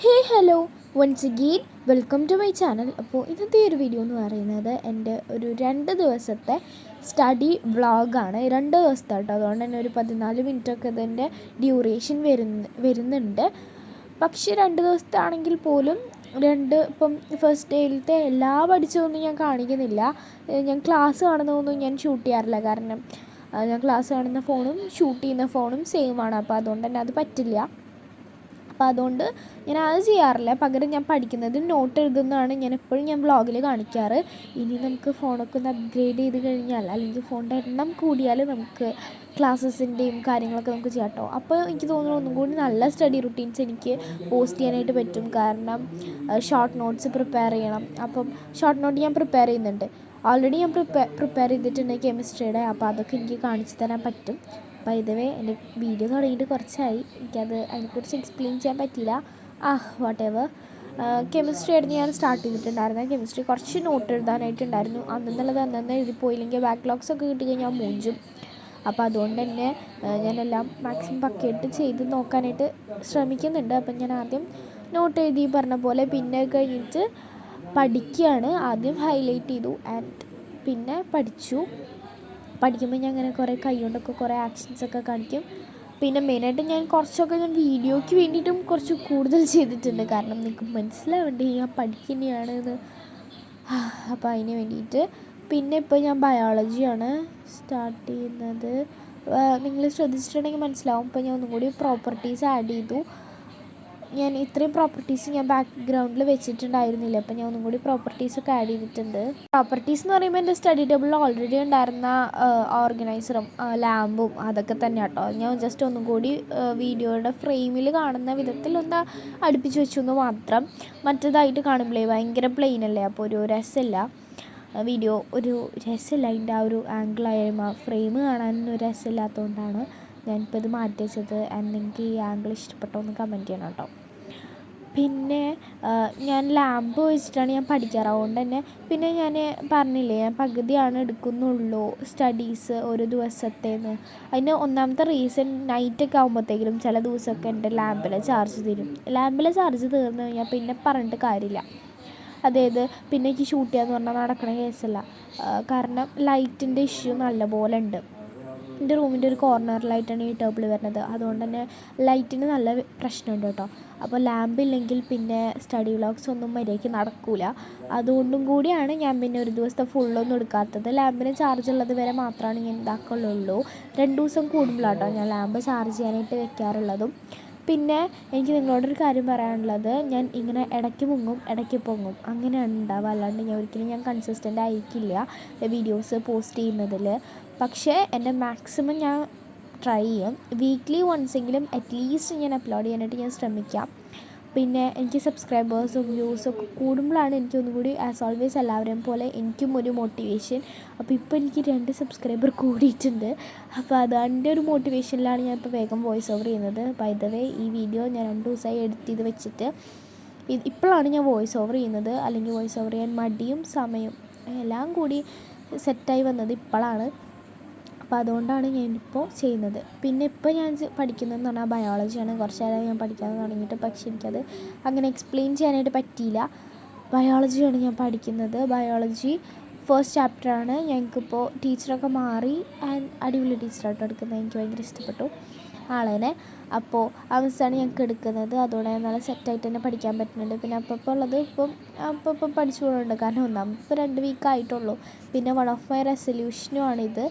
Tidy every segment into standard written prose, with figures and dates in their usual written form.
Hello once again welcome to my channel. അപ്പോൾ ഇന്നത്തെ ഒരു വീഡിയോ എന്ന് പറയുന്നത് എൻ്റെ ഒരു 2 ദിവസത്തെ സ്റ്റഡി വ്ളോഗാണ്. 2 ദിവസത്തെ കേട്ടോ, അതുകൊണ്ട് തന്നെ ഒരു 14 മിനിറ്റൊക്കെ ഇതിൻ്റെ ഡ്യൂറേഷൻ വരുന്നുണ്ട്. പക്ഷേ 2 ദിവസത്തെ ആണെങ്കിൽ പോലും ഇപ്പം ഫസ്റ്റ് ഡേയിലത്തെ എല്ലാ പഠിച്ചതൊന്നും ഞാൻ കാണിക്കുന്നില്ല. ഞാൻ ക്ലാസ് കാണുന്നതൊന്നും ഞാൻ ഷൂട്ട് ചെയ്യാറില്ല, കാരണം ഞാൻ ക്ലാസ് കാണുന്ന ഫോണും ഷൂട്ട് ചെയ്യുന്ന ഫോണും സെയിം ആണ്. അപ്പോൾ അതുകൊണ്ട് തന്നെ അത് പറ്റില്ല. അപ്പോൾ അതുകൊണ്ട് ഞാൻ അത് ചെയ്യാറില്ല. പകരം ഞാൻ പഠിക്കുന്നത് നോട്ട് എഴുതുന്നതാണ് ഞാൻ എപ്പോഴും വ്ളോഗിൽ കാണിക്കാറ്. ഇനി നമുക്ക് ഫോണൊക്കെ ഒന്ന് അപ്ഗ്രേഡ് ചെയ്ത് കഴിഞ്ഞാൽ, അല്ലെങ്കിൽ ഫോണിൻ്റെ എണ്ണം കൂടിയാൽ നമുക്ക് ക്ലാസ്സസിൻ്റെയും കാര്യങ്ങളൊക്കെ നമുക്ക് ചെയ്യാം കേട്ടോ. അപ്പോൾ എനിക്ക് തോന്നുന്നു ഒന്നും കൂടി നല്ല സ്റ്റഡി റുട്ടീൻസ് എനിക്ക് പോസ്റ്റ് ചെയ്യാനായിട്ട് പറ്റും. കാരണം ഷോർട്ട് നോട്ട്സ് പ്രിപ്പയർ ചെയ്യണം. അപ്പം ഷോർട്ട് നോട്ട് ഞാൻ പ്രിപ്പയർ ചെയ്യുന്നുണ്ട്. ഓൾറെഡി ഞാൻ പ്രിപ്പയർ ചെയ്തിട്ടുണ്ട് കെമിസ്ട്രിയുടെ. അപ്പോൾ അതൊക്കെ എനിക്ക് കാണിച്ചു തരാൻ പറ്റും. അപ്പോൾ ഇതുവരെ എൻ്റെ വീഡിയോ തുടങ്ങിയിട്ട് കുറച്ചായി, അതിനെക്കുറിച്ച് എക്സ്പ്ലെയിൻ ചെയ്യാൻ പറ്റിയില്ല. What ever. കെമിസ്ട്രി ആയിരുന്നു ഞാൻ സ്റ്റാർട്ട് ചെയ്തിട്ടുണ്ടായിരുന്നു. കെമിസ്ട്രി കുറച്ച് നോട്ട് എഴുതാനായിട്ടുണ്ടായിരുന്നു. അന്നെന്നുള്ളത് എഴുതിപ്പോയില്ലെങ്കിൽ ബാക്ക്ലോഗ്സ് ഒക്കെ കിട്ടിക്കഴിഞ്ഞാൽ മൂഞ്ചും. അപ്പോൾ അതുകൊണ്ട് തന്നെ ഞാനെല്ലാം മാക്സിമം പക്കയായിട്ട് ചെയ്ത് നോക്കാനായിട്ട് ശ്രമിക്കുന്നുണ്ട്. അപ്പം ഞാൻ ആദ്യം നോട്ട് എഴുതി പറഞ്ഞ പോലെ, പിന്നെ കഴിഞ്ഞിട്ട് പഠിക്കുകയാണ്. ആദ്യം ഹൈലൈറ്റ് ചെയ്തു പിന്നെ പഠിക്കുമ്പോൾ ഞാൻ അങ്ങനെ കുറേ കൈകൊണ്ടൊക്കെ കുറേ ആക്ഷൻസൊക്കെ കാണിക്കും. പിന്നെ മെയിനായിട്ട് ഞാൻ വീഡിയോയ്ക്ക് വേണ്ടിയിട്ടും കുറച്ച് കൂടുതൽ ചെയ്തിട്ടുണ്ട്, കാരണം നിങ്ങൾക്ക് മനസ്സിലാവേണ്ടേ ഞാൻ പഠിക്കുന്നതാണെന്ന്. അപ്പോൾ അതിന് വേണ്ടിയിട്ട് പിന്നെ ഇപ്പോൾ ഞാൻ ബയോളജിയാണ് സ്റ്റാർട്ട് ചെയ്യുന്നത്. നിങ്ങൾ ശ്രദ്ധിച്ചിട്ടുണ്ടെങ്കിൽ മനസ്സിലാവും. ഇപ്പോൾ ഞാൻ ഒന്നും കൂടി പ്രോപ്പർട്ടീസ് ആഡ് ചെയ്തു. ഞാൻ ഇത്രയും പ്രോപ്പർട്ടീസ് ഞാൻ ബാക്ക്ഗ്രൗണ്ടിൽ വെച്ചിട്ടുണ്ടായിരുന്നില്ല. അപ്പോൾ ഞാൻ ഒന്നും കൂടി പ്രോപ്പർട്ടീസൊക്കെ ആഡ് ചെയ്തിട്ടുണ്ട്. പ്രോപ്പർട്ടീസ് എന്ന് പറയുമ്പോൾ എൻ്റെ സ്റ്റഡി ടേബിളിൽ ഓൾറെഡി ഉണ്ടായിരുന്ന ഓർഗനൈസറും ലാമ്പും അതൊക്കെ തന്നെ കേട്ടോ. ഞാൻ ജസ്റ്റ് ഒന്നും കൂടി വീഡിയോയുടെ ഫ്രെയിമിൽ കാണുന്ന വിധത്തിൽ ഒന്ന് അടുപ്പിച്ച് വെച്ചു എന്ന് മാത്രം. മറ്റേതായിട്ട് കാണുമ്പോഴേ ഭയങ്കര പ്ലെയിൻ അല്ലേ, അപ്പോൾ ഒരു രസമില്ല. വീഡിയോ ഒരു രസമില്ല, അതിൻ്റെ ആ ഒരു ആംഗിളായാലും ആ ഫ്രെയിം കാണാനൊന്നും രസമില്ലാത്തതുകൊണ്ടാണ് ഞാനിപ്പോൾ ഇത് മാറ്റി വെച്ചത്. എനിക്ക് ഈ ആംഗിൾ ഇഷ്ടപ്പെട്ടോ എന്ന് കമൻറ്റ് ചെയ്യണം കേട്ടോ. പിന്നെ ഞാൻ ലാമ്പ് വെച്ചിട്ടാണ് ഞാൻ പഠിക്കാറ്. അതുകൊണ്ട് തന്നെ പിന്നെ ഞാൻ പറഞ്ഞില്ലേ, ഞാൻ പകുതിയാണ് എടുക്കുന്നുള്ളൂ സ്റ്റഡീസ് ഒരു ദിവസത്തേന്ന്. അതിന് ഒന്നാമത്തെ റീസൺ നൈറ്റൊക്കെ ആകുമ്പോഴത്തേക്കും ചില ദിവസമൊക്കെ എൻ്റെ ലാമ്പിലെ ചാർജ് തീരും. ലാമ്പിലെ ചാർജ് തീർന്നു കഴിഞ്ഞാൽ പിന്നെ പറഞ്ഞിട്ട് കാര്യമില്ല. അതായത് പിന്നെ എനിക്ക് ഷൂട്ട് ചെയ്യാന്ന് പറഞ്ഞാൽ നടക്കണ കേസല്ല. കാരണം ലൈറ്റിൻ്റെ ഇഷ്യൂ നല്ലപോലെ ഉണ്ട്. എൻ്റെ റൂമിൻ്റെ ഒരു കോർണറിലായിട്ടാണ് ഈ ടേബിൾ വരുന്നത്. അതുകൊണ്ട് തന്നെ ലൈറ്റിന് നല്ല പ്രശ്നമുണ്ട് കേട്ടോ. അപ്പോൾ ലാമ്പില്ലെങ്കിൽ പിന്നെ സ്റ്റഡി വ്ളോഗ്സ് ഒന്നും മര്യാദയ്ക്ക് നടക്കില്ല. അതുകൊണ്ടും കൂടിയാണ് ഞാൻ പിന്നെ ഒരു ദിവസത്തെ ഫുള്ളൊന്നും എടുക്കാത്തത്. ലാമ്പിന് ചാർജ് ഉള്ളത് വരെ മാത്രമാണ് ഞാൻ ഇതാക്കുള്ളൂ. 2 ദിവസം കൂടുമ്പോഴാട്ടോ ഞാൻ ലാമ്പ് ചാർജ് ചെയ്യാനായിട്ട് വെക്കാറുള്ളതും. പിന്നെ എനിക്ക് നിങ്ങളോടൊരു കാര്യം പറയാനുള്ളത്, ഞാൻ ഇങ്ങനെ ഇടയ്ക്ക് മുങ്ങും ഇടയ്ക്ക് പൊങ്ങും അങ്ങനെയാണ് ഉണ്ടാവുക. അല്ലാണ്ട് ഒരിക്കലും കൺസിസ്റ്റൻ്റ് ആയിരിക്കില്ല വീഡിയോസ് പോസ്റ്റ് ചെയ്യുന്നതിൽ. പക്ഷേ എൻ്റെ മാക്സിമം ഞാൻ ട്രൈ ചെയ്യും. വീക്ക്ലി വൺസെങ്കിലും അറ്റ്ലീസ്റ്റ് ഞാൻ അപ്ലോഡ് ചെയ്യാനായിട്ട് ഞാൻ ശ്രമിക്കാം. പിന്നെ എനിക്ക് സബ്സ്ക്രൈബേഴ്സും വ്യൂസും ഒക്കെ കൂടുമ്പോഴാണ് എനിക്കൊന്നും കൂടി ആസ് ഓൾവേസ് എല്ലാവരെയും പോലെ എനിക്കും ഒരു മോട്ടിവേഷൻ. അപ്പോൾ ഇപ്പോൾ എനിക്ക് 2 സബ്സ്ക്രൈബർ കൂടിയിട്ടുണ്ട്. അപ്പോൾ അതിൻ്റെ ഒരു മോട്ടിവേഷനിലാണ് ഞാൻ ഇപ്പോൾ വേഗം വോയിസ് ഓവർ ചെയ്യുന്നത്. ബൈ ദ വേ, ഈ വീഡിയോ ഞാൻ 2 ദിവസമായി എഡിറ്റ് ചെയ്ത് വെച്ചിട്ട് ഇപ്പോഴാണ് ഞാൻ വോയിസ് ഓവർ ചെയ്യുന്നത്. അല്ലെങ്കിൽ വോയിസ് ഓവർ ചെയ്യാൻ മടിയും സമയം എല്ലാം കൂടി സെറ്റായി വന്നത് ഇപ്പോഴാണ്. അപ്പോൾ അതുകൊണ്ടാണ് ഞാനിപ്പോൾ ചെയ്യുന്നത്. പിന്നെ ഇപ്പോൾ ഞാൻ പഠിക്കുന്നതെന്ന് പറഞ്ഞാൽ ബയോളജിയാണ്. കുറച്ച് നേരം ഞാൻ പഠിക്കാൻ തുടങ്ങിയിട്ട്, പക്ഷേ എനിക്കത് അങ്ങനെ എക്സ്പ്ലെയിൻ ചെയ്യാനായിട്ട് പറ്റിയില്ല. ബയോളജിയാണ് ഞാൻ പഠിക്കുന്നത്. ബയോളജി ഫസ്റ്റ് ചാപ്റ്ററാണ്. ഞങ്ങൾക്കിപ്പോൾ ടീച്ചറൊക്കെ മാറി. അടിപൊളി ടീച്ചറായിട്ട് എടുക്കുന്നത്, എനിക്ക് ഭയങ്കര ഇഷ്ടപ്പെട്ടു ആളേനെ. അപ്പോൾ ആ മിസ്സാണ് ഞങ്ങൾക്ക് എടുക്കുന്നത്. അതുകൊണ്ട് നല്ല സെറ്റായിട്ട് തന്നെ പഠിക്കാൻ പറ്റുന്നുണ്ട്. പിന്നെ അപ്പോൾ ഉള്ളത് ഇപ്പം പഠിച്ചു പോകുന്നുണ്ട്. കാരണം ഇപ്പോൾ 2 വീക്ക് ആയിട്ടുള്ളൂ. പിന്നെ വൺ ഓഫ് മൈ റെസൊല്യൂഷനുമാണിത്.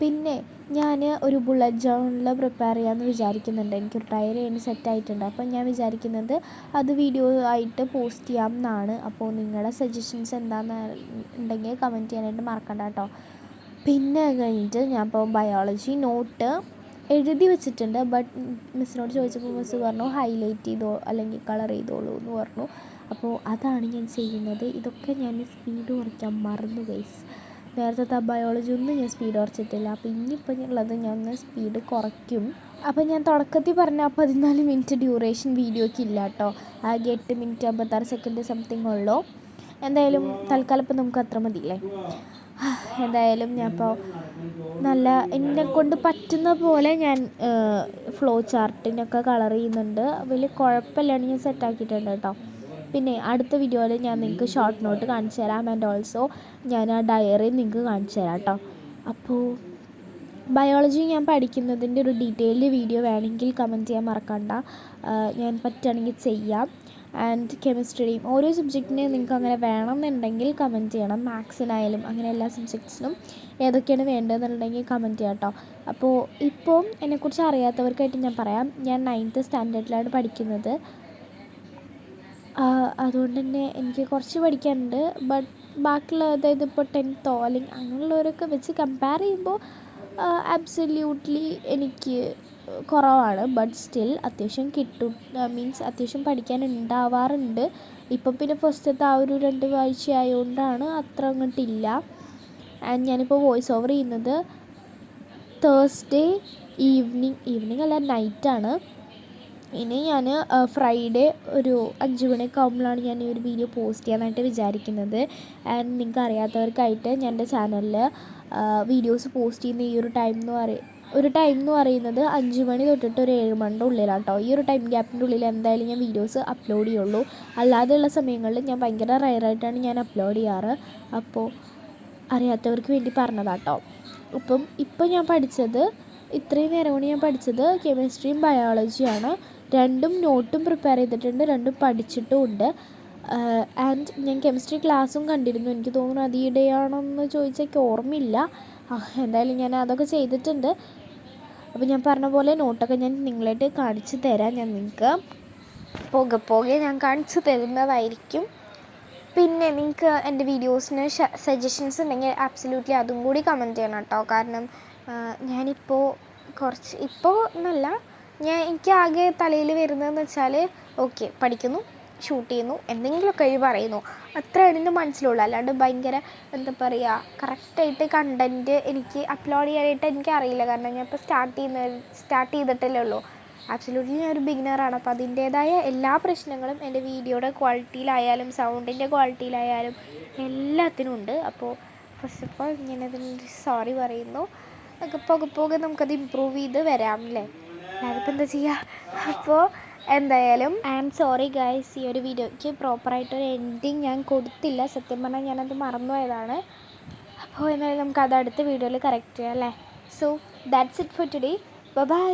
പിന്നെ ഞാൻ ഒരു ബുള്ളറ്റ് ജേർണൽ പ്രിപ്പയർ ചെയ്യാമെന്ന് വിചാരിക്കുന്നുണ്ട്. എനിക്കൊരു ടയർ അതിന് സെറ്റായിട്ടുണ്ട്. അപ്പം ഞാൻ വിചാരിക്കുന്നത് അത് വീഡിയോ ആയിട്ട് പോസ്റ്റ് ചെയ്യാം എന്നാണ്. അപ്പോൾ നിങ്ങളുടെ സജഷൻസ് എന്താണെന്നുണ്ടെങ്കിൽ കമൻറ്റ് ചെയ്യാനായിട്ട് മറക്കണ്ട കേട്ടോ. പിന്നെ കഴിഞ്ഞിട്ട് ഞാൻ ഇപ്പോൾ ബയോളജി നോട്ട് എഴുതി വെച്ചിട്ടുണ്ട്. ബട്ട് മിസ്സിനോട് ചോദിച്ചപ്പോൾ മിസ്സ് പറഞ്ഞു ഹൈലൈറ്റ് ചെയ്തോ അല്ലെങ്കിൽ കളർ ചെയ്തോളൂ എന്ന് പറഞ്ഞു. അപ്പോൾ അതാണ് ഞാൻ ചെയ്യുന്നത്. ഇതൊക്കെ ഞാൻ സ്പീഡ് കുറയ്ക്കാൻ മറന്നു ഗൈസ്. നേരത്തെ ബയോളജി ഒന്നും ഞാൻ സ്പീഡ് കുറച്ചിട്ടില്ല. അപ്പോൾ ഇനിയിപ്പോൾ ഉള്ളത് ഞാൻ ഒന്ന് സ്പീഡ് കുറയ്ക്കും. അപ്പോൾ ഞാൻ തുടക്കത്തിൽ പറഞ്ഞ 14 മിനിറ്റ് ഡ്യൂറേഷൻ വീഡിയോയ്ക്ക് ഇല്ല കേട്ടോ. ആകെ 8 മിനിറ്റ് 56 സെക്കൻഡ് സംതിങ് ഉള്ളൂ. എന്തായാലും തൽക്കാലം ഇപ്പോൾ നമുക്ക് അത്ര മതിയില്ലേ. എന്തായാലും ഞാൻ ഇപ്പോൾ നല്ല എന്നെക്കൊണ്ട് പറ്റുന്ന പോലെ ഞാൻ ഫ്ലോ ചാർട്ടിനൊക്കെ കളർ ചെയ്യുന്നുണ്ട്. വലിയ കുഴപ്പമില്ലാണ്ട് ഞാൻ സെറ്റാക്കിയിട്ടുണ്ട് കേട്ടോ. പിന്നെ അടുത്ത വീഡിയോയിൽ ഞാൻ നിങ്ങൾക്ക് ഷോർട്ട് നോട്ട് കാണിച്ചു തരാം. ആൻഡ് ഓൾസോ ഞാൻ ആ ഡയറി നിങ്ങൾക്ക് കാണിച്ചു തരാം കേട്ടോ. അപ്പോൾ ബയോളജി ഞാൻ പഠിക്കുന്നതിൻ്റെ ഒരു ഡീറ്റെയിൽഡ് വീഡിയോ വേണമെങ്കിൽ കമൻറ്റ് ചെയ്യാൻ മറക്കണ്ട. ഞാൻ പറ്റുകയാണെങ്കിൽ ചെയ്യാം. ആൻഡ് കെമിസ്ട്രിയും ഓരോ സബ്ജക്റ്റിനെയും നിങ്ങൾക്ക് അങ്ങനെ വേണമെന്നുണ്ടെങ്കിൽ കമൻറ്റ് ചെയ്യണം. മാത്സിനായാലും അങ്ങനെ എല്ലാ സബ്ജക്ട്സിനും ഏതൊക്കെയാണ് വേണ്ടതെന്നുണ്ടെങ്കിൽ കമൻറ്റ് ചെയ്യാം കേട്ടോ. അപ്പോൾ ഇപ്പോൾ എന്നെക്കുറിച്ച് അറിയാത്തവർക്കായിട്ട് ഞാൻ പറയാം, ഞാൻ 9th സ്റ്റാൻഡേർഡിലാണ് പഠിക്കുന്നത്. അതുകൊണ്ട് തന്നെ എനിക്ക് കുറച്ച് പഠിക്കാനുണ്ട്. ബട്ട് ബാക്കിയുള്ള അതായത് ഇപ്പോൾ 10th അല്ലെങ്കിൽ അങ്ങനെയുള്ളവരൊക്കെ വെച്ച് കമ്പയർ ചെയ്യുമ്പോൾ ആബ്സല്യൂട്ട്ലി എനിക്ക് കുറവാണ്. ബട്ട് സ്റ്റിൽ അത്യാവശ്യം കിട്ടും, മീൻസ് അത്യാവശ്യം പഠിക്കാനുണ്ടാവാറുണ്ട്. ഇപ്പം പിന്നെ ഫസ്റ്റത്തെ ആ ഒരു 2 ആഴ്ച ആയതുകൊണ്ടാണ് അത്ര അങ്ങോട്ടില്ല. ആൻഡ് ഞാനിപ്പോൾ വോയിസ് ഓവർ ചെയ്യുന്നത് തേഴ്സ്ഡേ ഈവനിങ് അല്ല നൈറ്റാണ്. ഇനി ഞാൻ ഫ്രൈഡേ ഒരു 5 മണിയൊക്കെ ആകുമ്പോഴാണ് ഞാൻ ഈ ഒരു വീഡിയോ പോസ്റ്റ് ചെയ്യാനായിട്ട് വിചാരിക്കുന്നത്. ആൻഡ് നിങ്ങൾക്ക് അറിയാത്തവർക്കായിട്ട് ഞാൻ എൻ്റെ ചാനലിൽ വീഡിയോസ് പോസ്റ്റ് ചെയ്യുന്ന ഈ ഒരു ടൈം എന്ന് പറയുന്നത് 5 മണി തൊട്ടിട്ട് ഒരു 7 മണിയുടെ ഉള്ളിലാണ് കേട്ടോ. ഈ ഒരു ടൈം ഗ്യാപ്പിൻ്റെ ഉള്ളിൽ എന്തായാലും ഞാൻ വീഡിയോസ് അപ്ലോഡ് ചെയ്യുള്ളൂ. അല്ലാതെയുള്ള സമയങ്ങളിൽ ഞാൻ ഭയങ്കര റയറായിട്ടാണ് ഞാൻ അപ്ലോഡ് ചെയ്യാറ്. അപ്പോൾ അറിയാത്തവർക്ക് വേണ്ടി പറഞ്ഞതാട്ടോ. ഇപ്പം ഞാൻ പഠിച്ചത് ഇത്രയും നേരം കൊണ്ട് ഞാൻ പഠിച്ചത് കെമിസ്ട്രിയും ബയോളജിയാണ്. രണ്ടും നോട്ടും പ്രിപ്പയർ ചെയ്തിട്ടുണ്ട്, രണ്ടും പഠിച്ചിട്ടുമുണ്ട്. ആൻഡ് ഞാൻ കെമിസ്ട്രി ക്ലാസ്സും കണ്ടിരുന്നു. എനിക്ക് തോന്നുന്നു അത് ഈയിടെയാണെന്ന് ചോദിച്ചാൽ എനിക്ക് ഓർമ്മയില്ല. എന്തായാലും ഞാൻ അതൊക്കെ ചെയ്തിട്ടുണ്ട്. അപ്പോൾ ഞാൻ പറഞ്ഞ പോലെ നോട്ടൊക്കെ ഞാൻ നിങ്ങളായിട്ട് കാണിച്ചു തരാം. ഞാൻ നിങ്ങൾക്ക് പോകെ ഞാൻ കാണിച്ചു തരുന്നതായിരിക്കും. പിന്നെ നിങ്ങൾക്ക് എൻ്റെ വീഡിയോസിന് സജഷൻസ് ഉണ്ടെങ്കിൽ ആബ്സല്യൂട്ട്ലി അതും കൂടി കമൻറ്റ് ചെയ്യണം കേട്ടോ. കാരണം ഞാനിപ്പോൾ ഇപ്പോൾ എന്നല്ല, എനിക്ക് ആകെ തലയിൽ വരുന്നതെന്ന് വെച്ചാൽ ഓക്കെ പഠിക്കുന്നു, ഷൂട്ട് ചെയ്യുന്നു, എന്തെങ്കിലുമൊക്കെ പറയുന്നു, അത്രയാണ് എൻ്റെ മനസ്സിലുള്ളൂ. അല്ലാണ്ട് ഭയങ്കര എന്താ പറയുക കറക്റ്റായിട്ട് കണ്ടൻറ്റ് എനിക്ക് അപ്ലോഡ് ചെയ്യാനായിട്ട് എനിക്കറിയില്ല. കാരണം ഞാൻ ഇപ്പോൾ സ്റ്റാർട്ട് ചെയ്തിട്ടല്ലേ ഉള്ളൂ. ആബ്സല്യൂട്ട്ലി ഞാനൊരു ബിഗിനറാണ്. അപ്പോൾ അതിൻ്റേതായ എല്ലാ പ്രശ്നങ്ങളും എൻ്റെ വീഡിയോയുടെ ക്വാളിറ്റിയിലായാലും സൗണ്ടിൻ്റെ ക്വാളിറ്റിയിലായാലും എല്ലാത്തിനും ഉണ്ട്. അപ്പോൾ ഫസ്റ്റ് ഓഫ് ഓൾ ഞാനതിന് സോറി പറയുന്നു. പോകെ നമുക്കത് ഇമ്പ്രൂവ് ചെയ്ത് വരാം അല്ലേ, അതിപ്പോൾ എന്താ ചെയ്യുക. അപ്പോൾ എന്തായാലും സോറി ഗൈസ്, ഈ ഒരു വീഡിയോയ്ക്ക് പ്രോപ്പറായിട്ടൊരു എൻഡിങ് ഞാൻ കൊടുത്തില്ല. സത്യം പറഞ്ഞാൽ ഞാനത് മറന്നുപോയതാണ്. അപ്പോൾ എന്തായാലും നമുക്കത് അടുത്ത വീഡിയോയിൽ കറക്റ്റ് ചെയ്യാം അല്ലേ. So that's it for today. By.